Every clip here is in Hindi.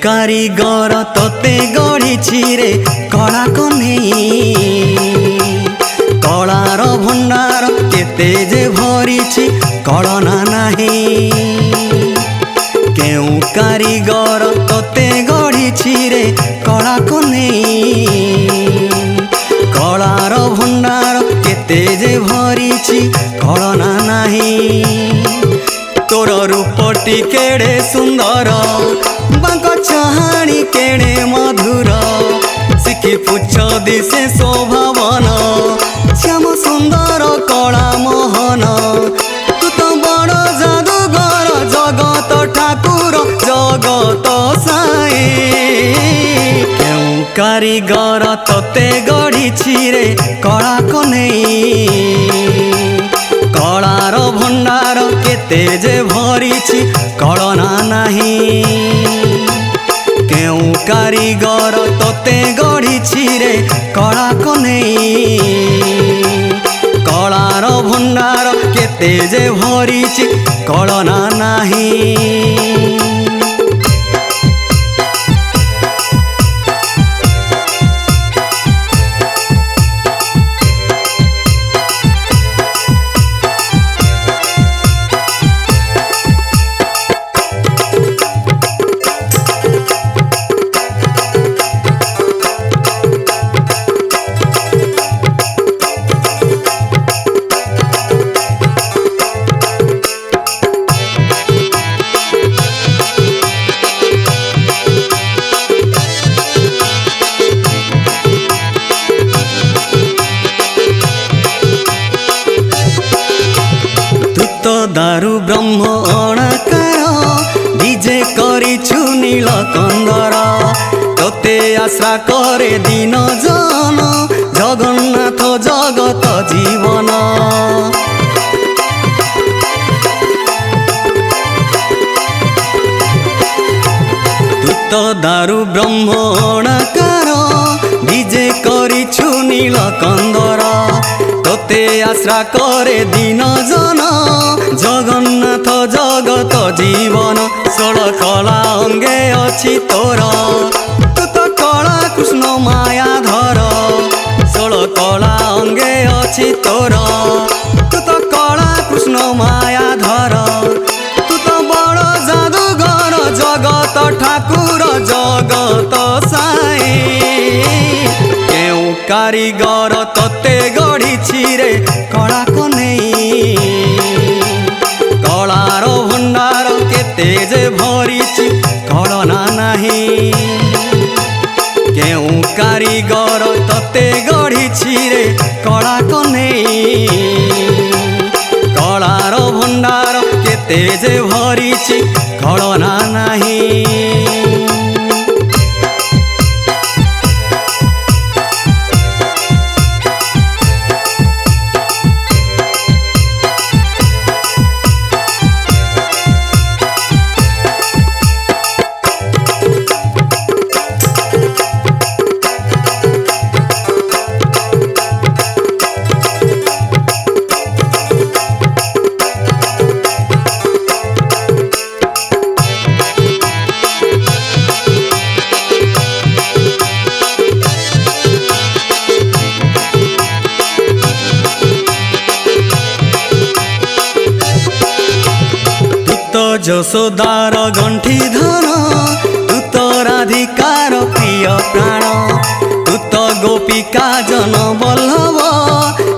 कारीगर तोते गढ़ी रे कला कन्हई कलार भंडार केते जे भरी कलना नहीं। केउ कारीगर तोते गढ़ी रे कला कन्हई कलार भंडार केते जे भरी कलना नहीं। तोर रूपटी केड़े सुंदर बांक चाहाणी केड़े मधुर शिखी पुछ दिशे शोभावन श्याम सुंदर कला मोहन तू तो बड़ जादूगर जगत ठाकुर जगत साई। केउ कारीगर तोते गढ़ी रे कला कन्हई कलार भंडार केते जे भरी कलना नहीं। केउ कारीगर तोते गढ़ी रे कला कन्हई कलार भंडार केते जे भरी कलना नहीं। दारु ब्रह्म अणाकार विजे करिछु नील कंदर तोते आशा करे दिन जन जगन्नाथ जगत जीवन। तू तो दारु ब्रह्म अणाकार विजे करिछु नील कंदर तोते आश्रा करे दिन जन जगन्नाथ जगत जीवन। षोल कला अंगे अछि तोर तू तो कला कृष्ण माया धर षोल कला अंगे अछि तोर तू तो कला कृष्ण माया धर तू तो बड़ जादूगर जगत ठाकुर जगत साई। केउ कारीगर तोते गढ़ी रे कला कन्हई कलार भंडार केते जे भरी कलना नहीं। केउ कारीगर तोते गढ़ी रे कला कन्हई कलार भंडार केते जे भरी कलना नहीं। যশোদার গণ্ঠি ধন তু তো রাধিকার প্রিয় প্রাণ তু তো গোপিকা জন বল্লভ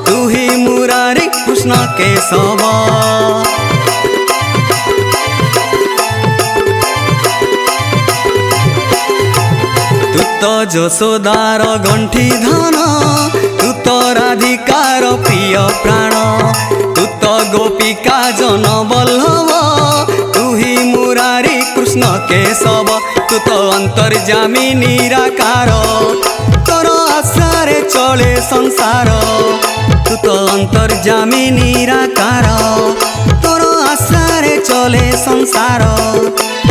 তুহি মুরারি কৃষ্ণ কেশব। তু তো যশোদার গণ্ঠি ধন তু তো রাধিকার প্রিয় প্রাণ তু তো গোপিকা জন বল্লভ तुही मुरारी कृष्ण केशव। तू तो अंतर्जामी निराकार तोर आशारे चले संसार तू तो अंतर्जामी निराकार तोर आशारे चले संसार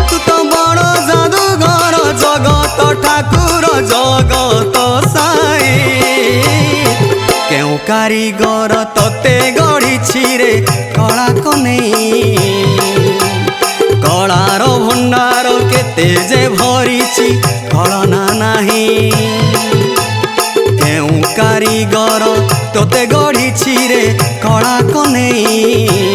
तू तो बड़ जादूगर जगत ठाकुर जगत साई। केउ कारीगर तोते गढ़ी रे कला कन्हई कलार भंडार के तोते जे भरिछि कळना नाही केउ कारीगर तोते गढ़िछि रे कला कनेई